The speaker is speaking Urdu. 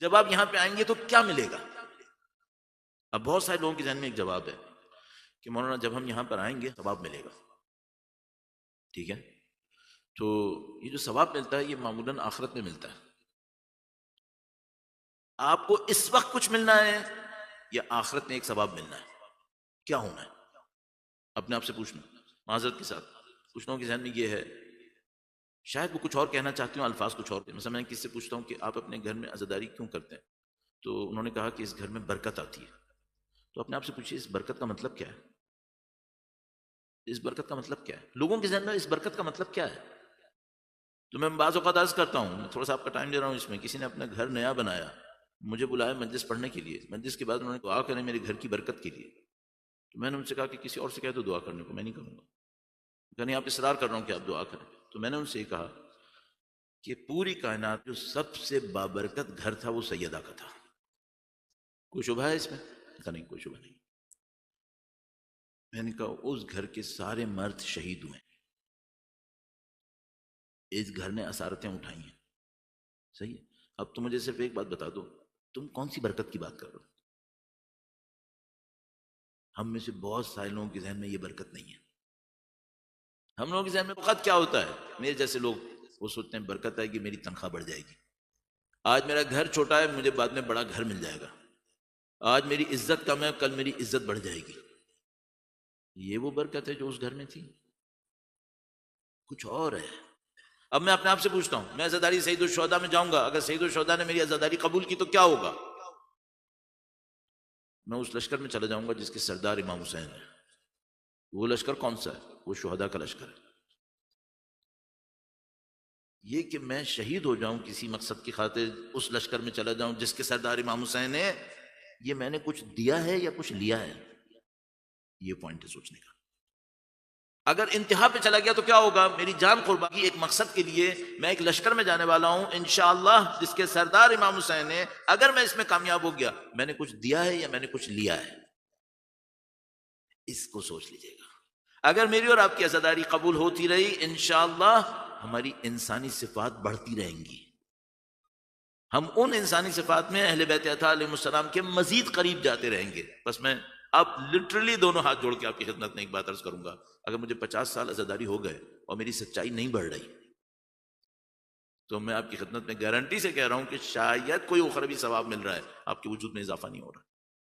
جب آپ یہاں پہ آئیں گے تو کیا ملے گا؟ اب بہت سارے لوگوں کے ذہن میں ایک جواب ہے کہ مولانا جب ہم یہاں پر آئیں گے ثواب ملے گا. ٹھیک ہے، تو یہ جو ثواب ملتا ہے یہ معمولاً آخرت میں ملتا ہے. آپ کو اس وقت کچھ ملنا ہے یا آخرت میں ایک ثواب ملنا ہے؟ کیا ہونا ہے؟ اپنے آپ سے پوچھنا معذرت کے ساتھ. کچھ لوگوں کے ذہن میں یہ ہے، شاید وہ کچھ اور کہنا چاہتے ہوں، الفاظ کچھ اور. مثلا میں کس سے پوچھتا ہوں کہ آپ اپنے گھر میں عزاداری کیوں کرتے ہیں، تو انہوں نے کہا کہ اس گھر میں برکت آتی ہے. تو اپنے آپ سے پوچھیے اس برکت کا مطلب کیا ہے؟ اس برکت کا مطلب کیا ہے؟ لوگوں کے ذہن میں اس برکت کا مطلب کیا ہے؟ تو میں بعض اوقات عرض کرتا ہوں، میں تھوڑا سا آپ کا ٹائم دے رہا ہوں اس میں. کسی نے اپنا گھر نیا بنایا، مجھے بلایا مجلس پڑھنے کے لیے. مجلس کے بعد انہوں نے دعا کریں میرے گھر کی برکت کے لیے. تو میں نے ان سے کہا کہ کسی اور سے کہہ دو دعا کرنے کو، میں نہیں کروں گا. کہ نہیں، آپ اصرار کر رہا ہوں کہ آپ دعا کریں. تو میں نے ان سے یہ کہا کہ پوری کائنات جو سب سے بابرکت گھر تھا وہ سیدہ کا تھا. کوئی شبہ ہے اس میں؟ کہا نہیں کوئی شبہ نہیں. میں نے کہا اس گھر کے سارے مرد شہید ہوئے، اس گھر نے اسارتیں اٹھائی ہیں. صحیح ہے. اب تو مجھے صرف ایک بات بتا دو، تم کون سی برکت کی بات کر رہے ہو؟ ہم میں سے بہت سارے لوگوں کے ذہن میں یہ برکت نہیں ہے. ہم لوگوں کے ذہن میں وقت کیا ہوتا ہے؟ میرے جیسے لوگ وہ سوچتے ہیں برکت ہے کہ میری تنخواہ بڑھ جائے گی، آج میرا گھر چھوٹا ہے مجھے بعد میں بڑا گھر مل جائے گا، آج میری عزت کم ہے کل میری عزت بڑھ جائے گی. یہ وہ برکت ہے جو اس گھر میں تھی؟ کچھ اور ہے. اب میں اپنے آپ سے پوچھتا ہوں، میں عزاداری سید الشہداء میں جاؤں گا، اگر سید الشہداء نے میری عزاداری قبول کی تو کیا ہوگا؟ میں اس لشکر میں چلا جاؤں گا جس کے سردار امام حسین ہے. وہ لشکر کون سا ہے؟ وہ شہداء کا لشکر ہے. یہ کہ میں شہید ہو جاؤں کسی مقصد کی خاطر، اس لشکر میں چلا جاؤں جس کے سردار امام حسین ہے، یہ میں نے کچھ دیا ہے یا کچھ لیا ہے؟ یہ پوائنٹ ہے سوچنے کا. اگر انتہا پہ چلا گیا تو کیا ہوگا؟ میری جان قربان کی ایک مقصد کے لیے میں ایک لشکر میں جانے والا ہوں انشاءاللہ جس کے سردار امام حسین ہے، اگر میں اس میں کامیاب ہو گیا میں نے کچھ دیا ہے یا میں نے کچھ لیا ہے؟ اس کو سوچ لیجئے گا. اگر میری اور آپ کی عزاداری قبول ہوتی رہی انشاءاللہ ہماری انسانی صفات بڑھتی رہیں گی، ہم ان انسانی صفات میں اہل بیت اطہار علیہ السلام کے مزید قریب جاتے رہیں گے. بس میں اب لٹرلی دونوں ہاتھ جوڑ کے آپ کی خدمت میں ایک بات عرض کروں گا، اگر مجھے 50 سال عزاداری ہو گئے اور میری سچائی نہیں بڑھ رہی تو میں آپ کی خدمت میں گارنٹی سے کہہ رہا ہوں کہ شاید کوئی اخروی ثواب مل رہا ہے، آپ کے وجود میں اضافہ نہیں ہو رہا.